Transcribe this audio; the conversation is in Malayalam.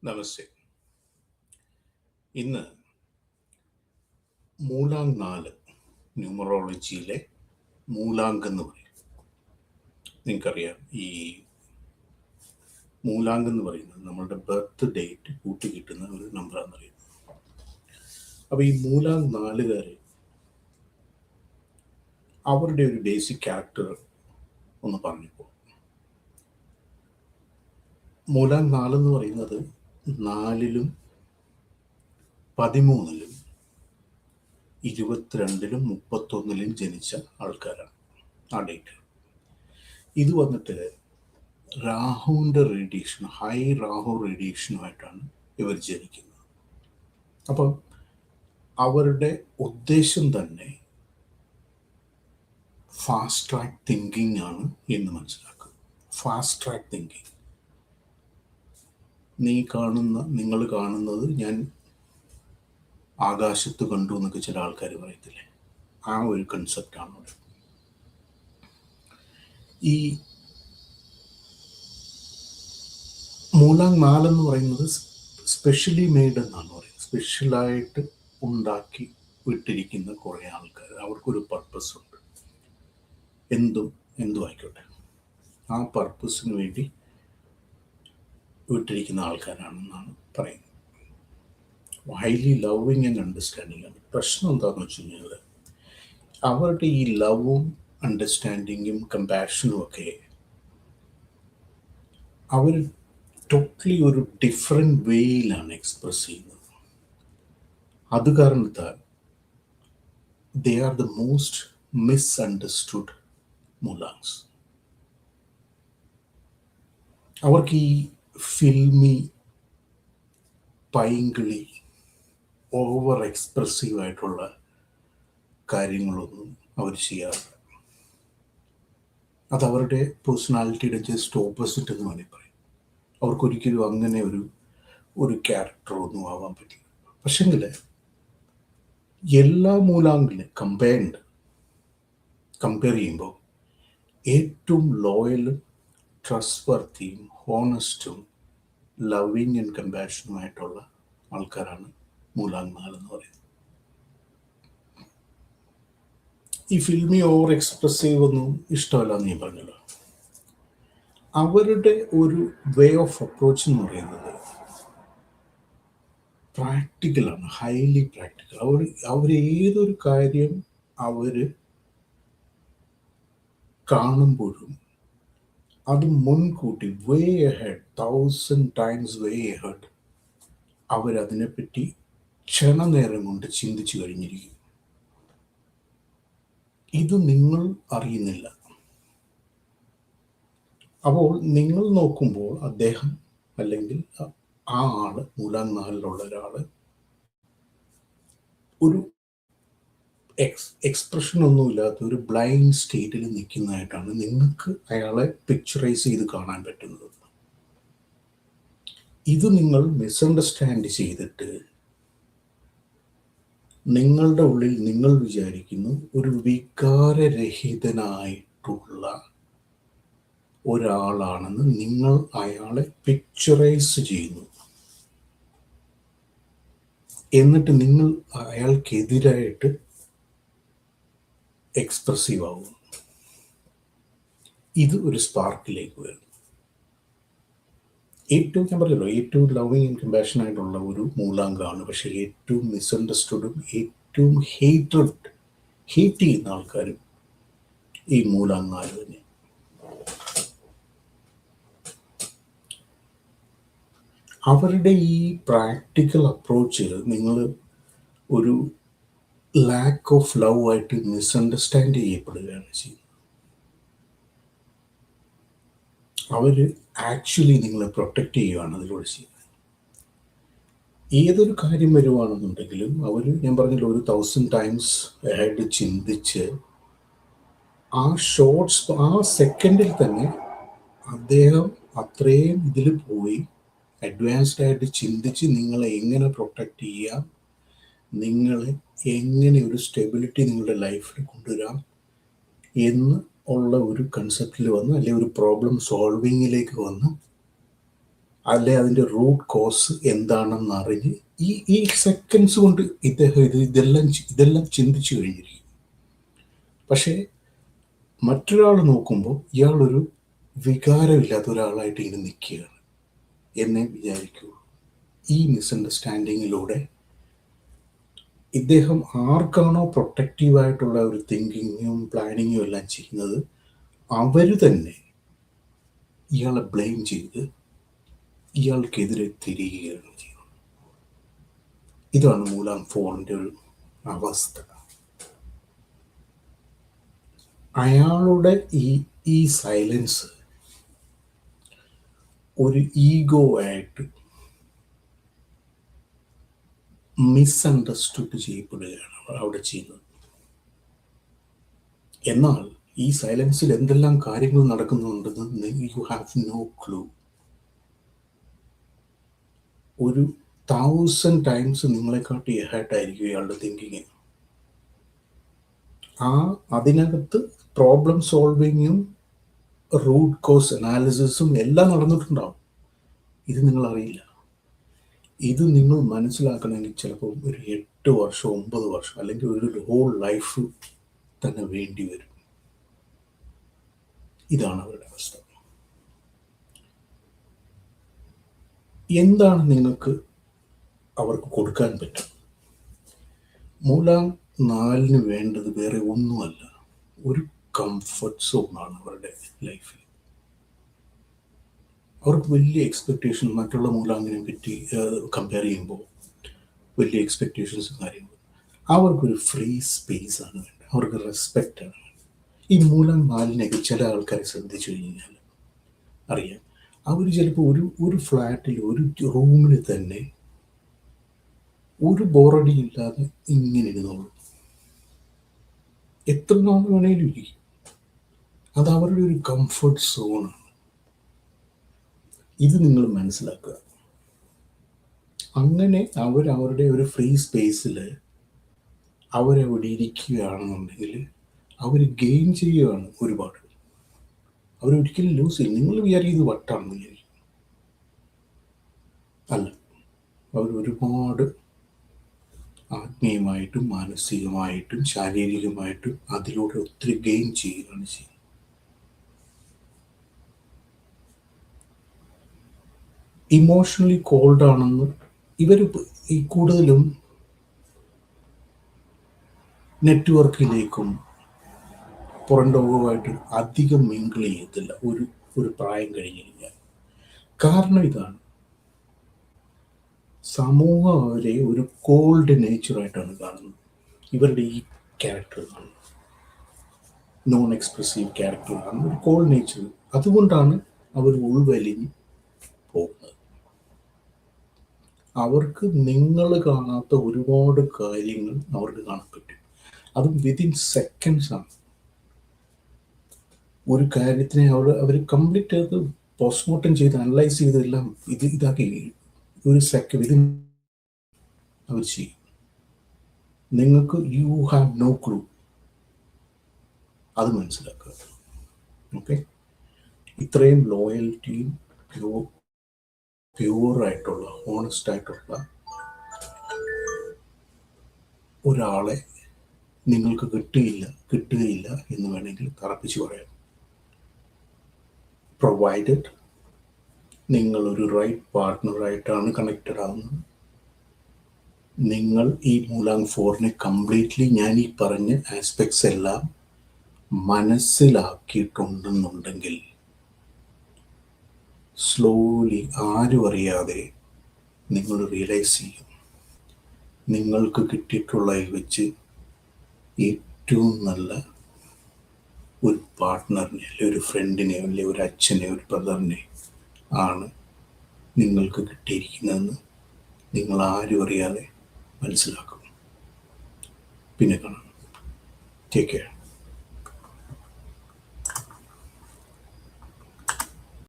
നമസ്തേ. ഇന്ന് മൂലാങ് 4 ന്യൂമറോളജിയിലെ മൂലാങ്ക് എന്ന് പറയും. നിങ്ങൾക്കറിയാം, ഈ മൂലാങ്ക് എന്ന് പറയുന്നത് നമ്മളുടെ ബർത്ത് ഡേറ്റ് കൂട്ടി കിട്ടുന്ന ഒരു നമ്പറാണെന്ന് പറയുന്നത്. അപ്പോൾ ഈ മൂലാങ് 4-കാർ അവരുടെ ഒരു ബേസിക് ക്യാരക്ടർ ഒന്ന് പറഞ്ഞപ്പോൾ, മൂലാങ് 4 എന്ന് പറയുന്നത് 4-ലും 13-ലും 22-ലും 31-ലും ജനിച്ച ആൾക്കാരാണ് ആ ഡേറ്റ്. ഇത് വന്നിട്ട് രാഹുവിൻ്റെ റേഡിയേഷൻ, ഹൈ രാഹു റേഡിയേഷനുമായിട്ടാണ് ഇവർ ജനിക്കുന്നത്. അപ്പം അവരുടെ ഉദ്ദേശം തന്നെ ഫാസ്റ്റ് ട്രാക്ക് തിങ്കിങ് ആണ് എന്ന് മനസ്സിലാക്കുക. ഫാസ്റ്റ് ട്രാക്ക് തിങ്കിങ്, നിങ്ങൾ കാണുന്നത് ഞാൻ ആകാശത്ത് കണ്ടു എന്നൊക്കെ ചില ആൾക്കാർ പറയത്തില്ലേ, ആ ഒരു കൺസെപ്റ്റാണ് അവിടെ. ഈ മൂലാങ് 4 എന്ന് പറയുന്നത് സ്പെഷ്യലി മെയ്ഡ് എന്നാണ് പറയുന്നത്. സ്പെഷ്യലായിട്ട് ഉണ്ടാക്കി വിട്ടിരിക്കുന്ന കുറേ ആൾക്കാർ, അവർക്കൊരു പർപ്പസ് ഉണ്ട്. എന്തും ആയിക്കോട്ടെ, ആ പർപ്പസിന് വേണ്ടി വിട്ടിരിക്കുന്ന ആൾക്കാരാണെന്നാണ് പറയുന്നത്. ഹൈലി ലവിങ് ആൻഡ് അണ്ടർസ്റ്റാൻഡിങ് ആണ്. പ്രശ്നം എന്താണെന്ന് വെച്ച് കഴിഞ്ഞാൽ, അവരുടെ ഈ ലവും അണ്ടർസ്റ്റാൻഡിങ്ങും കമ്പാഷനും ഒക്കെ അവർ ടോട്ടലി ഒരു ഡിഫറെൻറ്റ് വേയിലാണ് എക്സ്പ്രസ് ചെയ്യുന്നത്. അത് കാരണത്താൽ they are the most misunderstood മൂലാങ്സ്. അവർക്ക് ഈ ഫിൽമി, പൈങ്കിളി, ഓവർ എക്സ്പ്രസീവ് ആയിട്ടുള്ള കാര്യങ്ങളൊന്നും അവർ ചെയ്യാറില്ല. അതവരുടെ പേഴ്സണാലിറ്റിയുടെ ജസ്റ്റ് ഓപ്പോസിറ്റ് എന്ന് വേണമെങ്കിൽ പറയും. അവർക്കൊരിക്കലും അങ്ങനെ ഒരു ക്യാരക്ടറൊന്നും ആവാൻ പറ്റില്ല. പക്ഷെങ്കിൽ എല്ലാ മൂലാങ്കിലും കമ്പയർ ചെയ്യുമ്പോൾ ഏറ്റവും ലോയലും ട്രസ്റ്റ് വർത്തിയും ഹോണസ്റ്റും ലവിങ് ആൻഡ് കമ്പാഷനുമായിട്ടുള്ള ആൾക്കാരാണ് മൂലാങ് 4 എന്ന് പറയുന്നത്. ഈ ഫിൽമി ഓവർ എക്സ്പ്രസീവ് ഒന്നും ഇഷ്ടമല്ല എന്ന് ഞാൻ പറഞ്ഞല്ലോ. അവരുടെ ഒരു വേ ഓഫ് അപ്രോച്ച് എന്ന് പറയുന്നത് പ്രാക്ടിക്കലാണ്, ഹൈലി പ്രാക്ടിക്കൽ. അവർ ഏതൊരു കാര്യം അവർ കാണുമ്പോഴും അത് മുൻകൂട്ടി വേ അഹെഡ്, 1000 times വേ അഹെഡ് അവരതിനെപ്പറ്റി ക്ഷണനേരം കൊണ്ട് ചിന്തിച്ചു കഴിഞ്ഞിരിക്കും. ഇത് നിങ്ങൾ അറിയുന്നില്ല. അപ്പോൾ നിങ്ങൾ നോക്കുമ്പോൾ അദ്ദേഹം അല്ലെങ്കിൽ ആ ആള്, മൂലാങ് 4-ലുള്ള ഒരാൾ ഒരു എക്സ്പ്രഷൻ ഒന്നുമില്ലാത്ത ഒരു ബ്ലൈൻഡ് സ്റ്റേറ്റിൽ നിൽക്കുന്നതായിട്ടാണ് നിങ്ങൾക്ക് അയാളെ പിക്ചറൈസ് ചെയ്ത് കാണാൻ പറ്റുന്നത്. ഇത് നിങ്ങൾ മിസ്അണ്ടർസ്റ്റാൻഡ് ചെയ്തിട്ട് നിങ്ങളുടെ ഉള്ളിൽ നിങ്ങൾ വിചാരിക്കുന്നു ഒരു വികാരരഹിതനായിട്ടുള്ള ഒരാളാണെന്ന് നിങ്ങൾ അയാളെ പിക്ചറൈസ് ചെയ്യുന്നു. എന്നിട്ട് നിങ്ങൾ അയാൾക്കെതിരായിട്ട് എക്സ്പ്രസീവ് ആകുന്നു. ഇത് ഒരു സ്പാർക്കിലേക്ക് വരുന്നു. ഞാൻ പറഞ്ഞല്ലോ, ഏറ്റവും ലവിങ് ആൻഡ് കമ്പാഷൻ ആയിട്ടുള്ള ഒരു മൂലാങ്കാണ്. പക്ഷെ ഏറ്റവും മിസ്അണ്ടർസ്റ്റുഡും ഏറ്റവും ഹേറ്റ് ചെയ്യുന്ന ആൾക്കാരും ഈ മൂലാങ് 4 തന്നെ. അവരുടെ ഈ പ്രാക്ടിക്കൽ അപ്രോച്ച് നിങ്ങൾ ഒരു ലാക്ക് ഓഫ് ലവ് ആയിട്ട് മിസ്അണ്ടർസ്റ്റാൻഡ് ചെയ്യപ്പെടുകയാണ് ചെയ്യുന്നത്. അവർ ആക്ച്വലി നിങ്ങളെ പ്രൊട്ടക്റ്റ് ചെയ്യുകയാണ് അതിലൂടെ ചെയ്യുന്നത്. ഏതൊരു കാര്യം വരുവാണെന്നുണ്ടെങ്കിലും ഞാൻ പറഞ്ഞല്ലോ, ഒരു 1000 times അഹെഡ് ചിന്തിച്ച് ആ സെക്കൻഡിൽ തന്നെ അദ്ദേഹം അത്രയും ഇതിൽ പോയി അഡ്വാൻസ്ഡ് ആയിട്ട് ചിന്തിച്ച് നിങ്ങളെ എങ്ങനെ പ്രൊട്ടക്റ്റ് ചെയ്യാം, നിങ്ങളെ എങ്ങനെ ഒരു സ്റ്റെബിലിറ്റി നിങ്ങളുടെ ലൈഫിൽ കൊണ്ടുവരാം എന്ന് ഉള്ള ഒരു കൺസെപ്റ്റിൽ വന്ന്, അല്ലെങ്കിൽ ഒരു പ്രോബ്ലം സോൾവിങ്ങിലേക്ക് വന്ന് അല്ലെ അതിൻ്റെ റൂട്ട് കോസ് എന്താണെന്ന് അറിഞ്ഞ് ഈ സെക്കൻഡ്സ് കൊണ്ട് ഇദ്ദേഹം ഇതെല്ലാം ചിന്തിച്ചു കഴിഞ്ഞിരിക്കും. പക്ഷേ മറ്റൊരാൾ നോക്കുമ്പോൾ ഇയാളൊരു വികാരമില്ലാത്ത ഒരാളായിട്ട് ഇങ്ങനെ നിൽക്കുകയാണ് എന്നെ വിചാരിക്കൂ. ഈ മിസ്അണ്ടർസ്റ്റാൻഡിങ്ങിലൂടെ ഇദ്ദേഹം ആർക്കാണോ പ്രൊട്ടക്റ്റീവായിട്ടുള്ള ഒരു തിങ്കിങ്ങും പ്ലാനിങ്ങും എല്ലാം ചെയ്യുന്നത്, അവർ തന്നെ ഇയാളെ ബ്ലെയിം ചെയ്ത് ഇയാൾക്കെതിരെ തിരിയുകയാണ് ചെയ്യുന്നത്. ഇതാണ് മൂലാം 4ൻ്റെ ഒരു അവസ്ഥ. അയാളുടെ ഈ സൈലൻസ് ഒരു ഈഗോ ആയിട്ട് മിസ്അണ്ടർസ്റ്റുഡ് ചെയ്യപ്പെടുകയാണ് അവിടെ ചെയ്യുന്നത്. എന്നാൽ ഈ സൈലൻസിൽ എന്തെല്ലാം കാര്യങ്ങൾ നടക്കുന്നുണ്ടെന്ന് യു ഹാവ് നോ ക്ലൂ. ഒരു 1000 ടൈംസ് നിങ്ങളെക്കാട്ടി എഹേർട്ടായിരിക്കും ഇയാളുടെ തിങ്കിങ്. അതിനകത്ത് പ്രോബ്ലം സോൾവിങ്ങും റൂട്ട് കോസ് അനാലിസിസും എല്ലാം നടന്നിട്ടുണ്ടാവും. ഇത് നിങ്ങളറിയില്ല. ഇത് നിങ്ങൾ മനസ്സിലാക്കണമെങ്കിൽ ചിലപ്പോൾ ഒരു 8 വർഷം 9 വർഷം അല്ലെങ്കിൽ ഒരു ഹോൾ ലൈഫ് തന്നെ വേണ്ടി വരും. ഇതാണ് അവരുടെ അവസ്ഥ. എന്താണ് നിങ്ങൾക്ക് അവർക്ക് കൊടുക്കാൻ പറ്റും? മൂലാം 4 വേണ്ടത് വേറെ ഒന്നുമല്ല, ഒരു കംഫർട്ട് സോണാണ് അവരുടെ ലൈഫിൽ. അവർക്ക് വലിയ എക്സ്പെക്റ്റേഷൻ മറ്റുള്ള മൂലാങ്ങിനെ പറ്റി കമ്പയർ ചെയ്യുമ്പോൾ വലിയ എക്സ്പെക്റ്റേഷൻസും കാര്യങ്ങളും. അവർക്കൊരു ഫ്രീ സ്പേസ് ആണ് വേണ്ടത്, അവർക്ക് റെസ്പെക്റ്റ് ആണ് വേണ്ടത്. ഈ മൂലാം 4 ചില ആൾക്കാരെ ശ്രദ്ധിച്ചു കഴിഞ്ഞാൽ അറിയാം, അവർ ചിലപ്പോൾ ഒരു ഫ്ലാറ്റിൽ ഒരു റൂമിൽ തന്നെ ഒരു ബോറടി ഇല്ലാതെ ഇങ്ങനെ ഇരുന്നോളൂ, എത്ര നാൾ വേണേലും ഇരിക്കും. അത് അവരുടെ ഒരു കംഫർട്ട് സോണാണ്. ഇത് നിങ്ങൾ മനസ്സിലാക്കുക. അങ്ങനെ അവരുടെ ഒരു ഫ്രീ സ്പേസിൽ അവരവിടെ ഇരിക്കുകയാണെന്നുണ്ടെങ്കിൽ അവർ ഗെയിൻ ചെയ്യുകയാണ് ഒരുപാട്. അവരൊരിക്കലും ലൂസ് ചെയ്യും. നിങ്ങൾ വിചാരിക്കുന്നത് വട്ടാണെന്ന് വിചാരിക്കും. അല്ല, അവരൊരുപാട് ആത്മീയമായിട്ടും മാനസികമായിട്ടും ശാരീരികമായിട്ടും അതിലൂടെ ഒത്തിരി ഗെയിൻ ചെയ്യുകയാണ് ചെയ്യുന്നത്. ഇമോഷണലി കോൾഡ് ആണെന്ന് ഇവർ ഈ കൂടുതലും നെറ്റ്വർക്കിലേക്കും പുറം ലോകവുമായിട്ട് അധികം മിങ്കിൾ ചെയ്യത്തില്ല ഒരു പ്രായം കഴിഞ്ഞ് കഴിഞ്ഞാൽ. കാരണം ഇതാണ്, സമൂഹം അവരെ ഒരു കോൾഡ് നേച്ചറായിട്ടാണ് കാണുന്നത്. ഇവരുടെ ഈ ക്യാരക്ടർ കാണുന്നത് നോൺ എക്സ്പ്രസീവ് ക്യാരക്ടറാണ്, ഒരു കോൾഡ് നേച്ചർ. അതുകൊണ്ടാണ് അവർ ഉൾവലിഞ്ഞ് പോകുന്നത്. അവർക്ക് നിങ്ങൾ കാണാത്ത ഒരുപാട് കാര്യങ്ങൾ അവർക്ക് കാണാൻ പറ്റും. അതും വിതിൻ സെക്കൻഡ്സ് ആണ്. ഒരു കാര്യത്തിനെ അവർ കംപ്ലീറ്റ് അത് പോസ്റ്റ്മോർട്ടം ചെയ്ത് അനലൈസ് ചെയ്തെല്ലാം ഇതാക്കി ഒരു സെക്കൻഡ് അവർ ചെയ്യും. നിങ്ങൾക്ക് യു ഹാവ് നോ ക്ലൂ. അത് മനസ്സിലാക്കുക. ഓക്കെ, ഇത്രയും ലോയൽറ്റിയും പ്യൂറായിട്ടുള്ള ഓണസ്റ്റ് ആയിട്ടുള്ള ഒരാളെ നിങ്ങൾക്ക് കിട്ടുകയില്ല എന്ന് വേണമെങ്കിൽ തറപ്പിച്ച് പറയാം. പ്രൊവൈഡഡ് നിങ്ങളൊരു റൈറ്റ് പാർട്ട്ണറായിട്ടാണ് കണക്റ്റഡ് ആവുന്നത്. നിങ്ങൾ ഈ മൂലാം 4 കംപ്ലീറ്റ്ലി ഞാൻ ഈ പറഞ്ഞ ആസ്പെക്ട്സ് എല്ലാം മനസ്സിലാക്കിയിട്ടുണ്ടെന്നുണ്ടെങ്കിൽ സ്ലോലി ആരും അറിയാതെ നിങ്ങൾ റിയലൈസ് ചെയ്യും, നിങ്ങൾക്ക് കിട്ടിയിട്ടുള്ളതിൽ വെച്ച് ഏറ്റവും നല്ല ഒരു പാർട്ട്ണറിനെ അല്ലെങ്കിൽ ഒരു ഫ്രണ്ടിനെ അല്ലെങ്കിൽ ഒരു അച്ഛനെ ഒരു ബ്രദറിനെ ആണ് നിങ്ങൾക്ക് കിട്ടിയിരിക്കുന്നതെന്ന് നിങ്ങൾ ആരും അറിയാതെ മനസ്സിലാക്കും. പിന്നെ കാണാം. Take care.